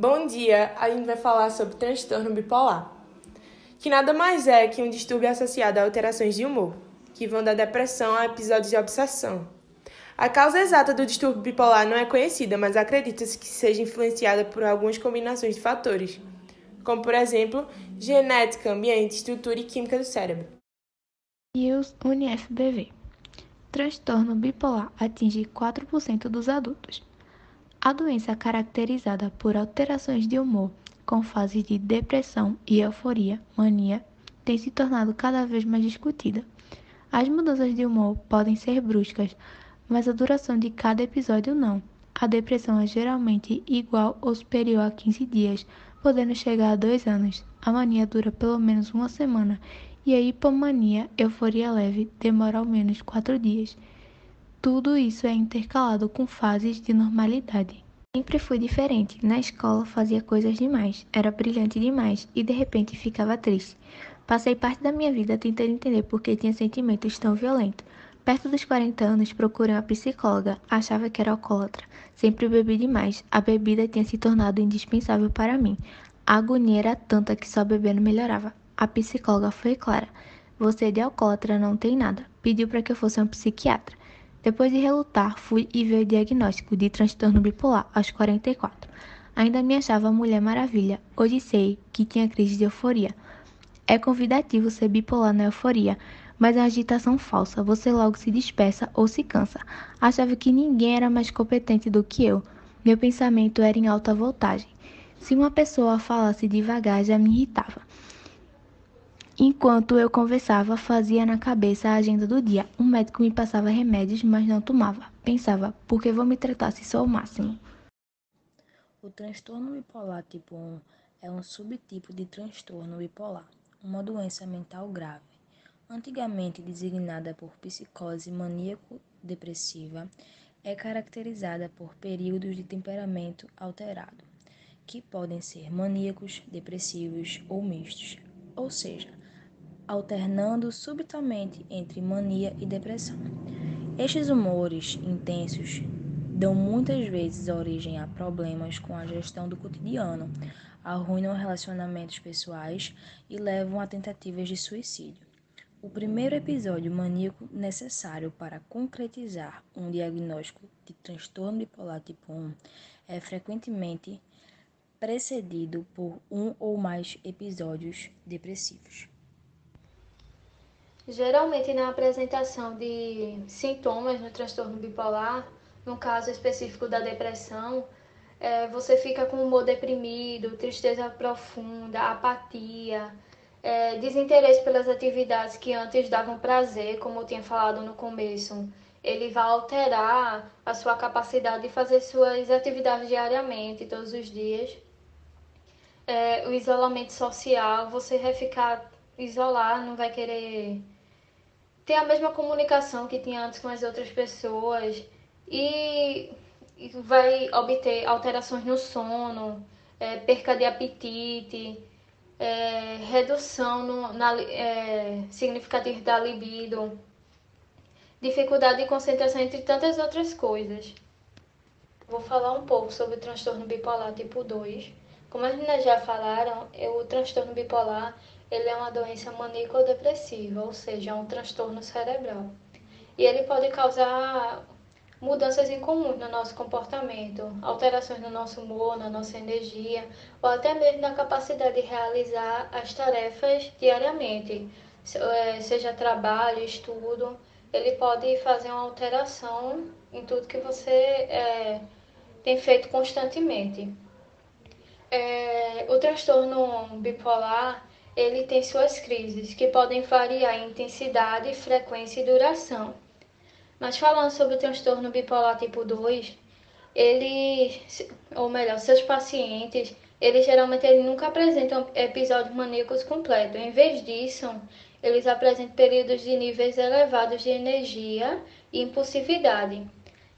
Bom dia, a gente vai falar sobre transtorno bipolar, que nada mais é que um distúrbio associado a alterações de humor, que vão da depressão a episódios de obsessão. A causa exata do distúrbio bipolar não é conhecida, mas acredita-se que seja influenciada por algumas combinações de fatores, como, por exemplo, genética, ambiente, estrutura e química do cérebro. News UniFBV. Transtorno bipolar atinge 4% dos adultos. A doença é caracterizada por alterações de humor, com fases de depressão e euforia, mania, tem se tornado cada vez mais discutida. As mudanças de humor podem ser bruscas, mas a duração de cada episódio não. A depressão é geralmente igual ou superior a 15 dias, podendo chegar a 2 anos. A mania dura pelo menos uma semana e a hipomania, euforia leve, demora ao menos 4 dias. Tudo isso é intercalado com fases de normalidade. Sempre fui diferente. Na escola fazia coisas demais, era brilhante demais e de repente ficava triste. Passei parte da minha vida tentando entender por que tinha sentimentos tão violentos. Perto dos 40 anos, procurei uma psicóloga. Achava que era alcoólatra. Sempre bebi demais. A bebida tinha se tornado indispensável para mim. A agonia era tanta que só bebendo melhorava. A psicóloga foi clara. Você de alcoólatra não tem nada. Pediu para que eu fosse um psiquiatra. Depois de relutar, fui e veio o diagnóstico de transtorno bipolar aos 44. Ainda me achava mulher maravilha. Hoje sei que tinha crise de euforia. É convidativo ser bipolar na euforia, mas é uma agitação falsa. Você logo se dispersa ou se cansa. Achava que ninguém era mais competente do que eu. Meu pensamento era em alta voltagem. Se uma pessoa falasse devagar, já me irritava. Enquanto eu conversava, fazia na cabeça a agenda do dia. Um médico me passava remédios, mas não tomava. Pensava, por que vou me tratar se sou o máximo? O transtorno bipolar tipo 1 é um subtipo de transtorno bipolar, uma doença mental grave, antigamente designada por psicose maníaco-depressiva, é caracterizada por períodos de temperamento alterado, que podem ser maníacos, depressivos ou mistos, ou seja, alternando subitamente entre mania e depressão. Estes humores intensos dão muitas vezes origem a problemas com a gestão do cotidiano, arruinam relacionamentos pessoais e levam a tentativas de suicídio. O primeiro episódio maníaco necessário para concretizar um diagnóstico de transtorno bipolar tipo 1 é frequentemente precedido por um ou mais episódios depressivos. Geralmente, na apresentação de sintomas no transtorno bipolar, no caso específico da depressão, você fica com humor deprimido, tristeza profunda, apatia, desinteresse pelas atividades que antes davam prazer, como eu tinha falado no começo. Ele vai alterar a sua capacidade de fazer suas atividades diariamente, todos os dias. O isolamento social, você vai ficar isolado, não vai querer ter a mesma comunicação que tinha antes com as outras pessoas e vai obter alterações no sono, perca de apetite, redução significativa da libido, dificuldade de concentração, entre tantas outras coisas. Vou falar um pouco sobre o transtorno bipolar tipo 2. Como as meninas já falaram, o transtorno bipolar ele é uma doença maníaco-depressiva, ou seja, é um transtorno cerebral. E ele pode causar mudanças incomuns no nosso comportamento, alterações no nosso humor, na nossa energia, ou até mesmo na capacidade de realizar as tarefas diariamente, seja trabalho, estudo. Ele pode fazer uma alteração em tudo que você tem feito constantemente. O transtorno bipolar ele tem suas crises, que podem variar em intensidade, frequência e duração. Mas falando sobre o transtorno bipolar tipo 2, seus pacientes, eles nunca apresentam episódios maníacos completos. Em vez disso, eles apresentam períodos de níveis elevados de energia e impulsividade,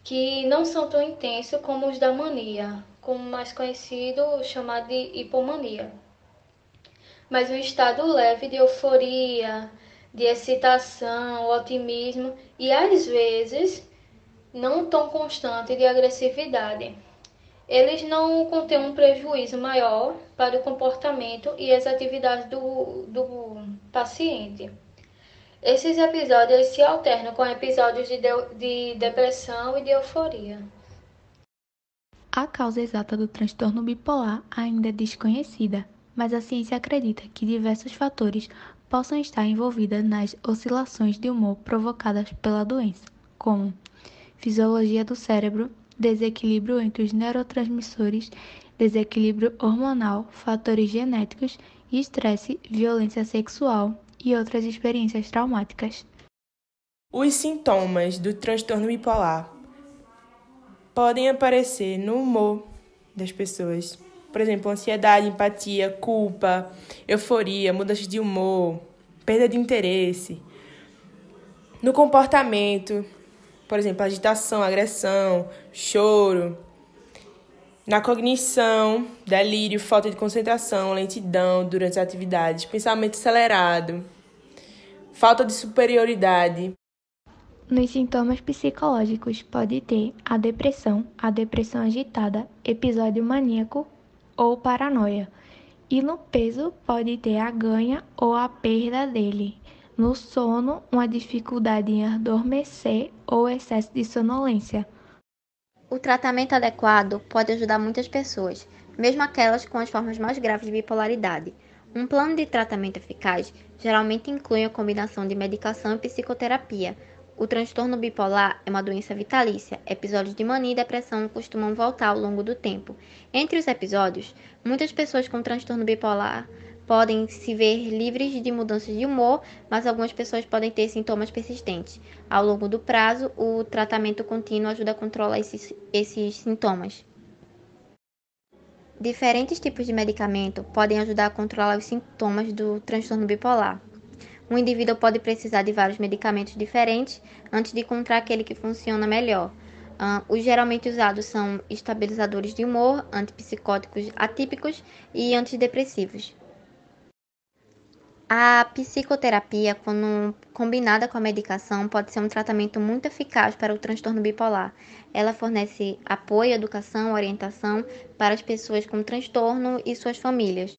que não são tão intensos como os da mania, como mais conhecido, chamado de hipomania. Mas um estado leve de euforia, de excitação, otimismo e às vezes não tão constante de agressividade. Eles não contêm um prejuízo maior para o comportamento e as atividades do paciente. Esses episódios se alternam com episódios de depressão e de euforia. A causa exata do transtorno bipolar ainda é desconhecida, mas a ciência acredita que diversos fatores possam estar envolvidos nas oscilações de humor provocadas pela doença, como fisiologia do cérebro, desequilíbrio entre os neurotransmissores, desequilíbrio hormonal, fatores genéticos, estresse, violência sexual e outras experiências traumáticas. Os sintomas do transtorno bipolar podem aparecer no humor das pessoas. Por exemplo, ansiedade, empatia, culpa, euforia, mudança de humor, perda de interesse. No comportamento, por exemplo, agitação, agressão, choro. Na cognição, delírio, falta de concentração, lentidão durante as atividades, pensamento acelerado, falta de superioridade. Nos sintomas psicológicos pode ter a depressão agitada, episódio maníaco ou paranoia. E no peso pode ter a ganha ou a perda dele. No sono, uma dificuldade em adormecer ou excesso de sonolência. O tratamento adequado pode ajudar muitas pessoas, mesmo aquelas com as formas mais graves de bipolaridade. Um plano de tratamento eficaz geralmente inclui a combinação de medicação e psicoterapia. O transtorno bipolar é uma doença vitalícia. Episódios de mania e depressão costumam voltar ao longo do tempo. Entre os episódios, muitas pessoas com transtorno bipolar podem se ver livres de mudanças de humor, mas algumas pessoas podem ter sintomas persistentes. Ao longo do prazo, o tratamento contínuo ajuda a controlar esses sintomas. Diferentes tipos de medicamento podem ajudar a controlar os sintomas do transtorno bipolar. Um indivíduo pode precisar de vários medicamentos diferentes antes de encontrar aquele que funciona melhor. Os geralmente usados são estabilizadores de humor, antipsicóticos atípicos e antidepressivos. A psicoterapia, quando combinada com a medicação, pode ser um tratamento muito eficaz para o transtorno bipolar. Ela fornece apoio, educação, orientação para as pessoas com transtorno e suas famílias.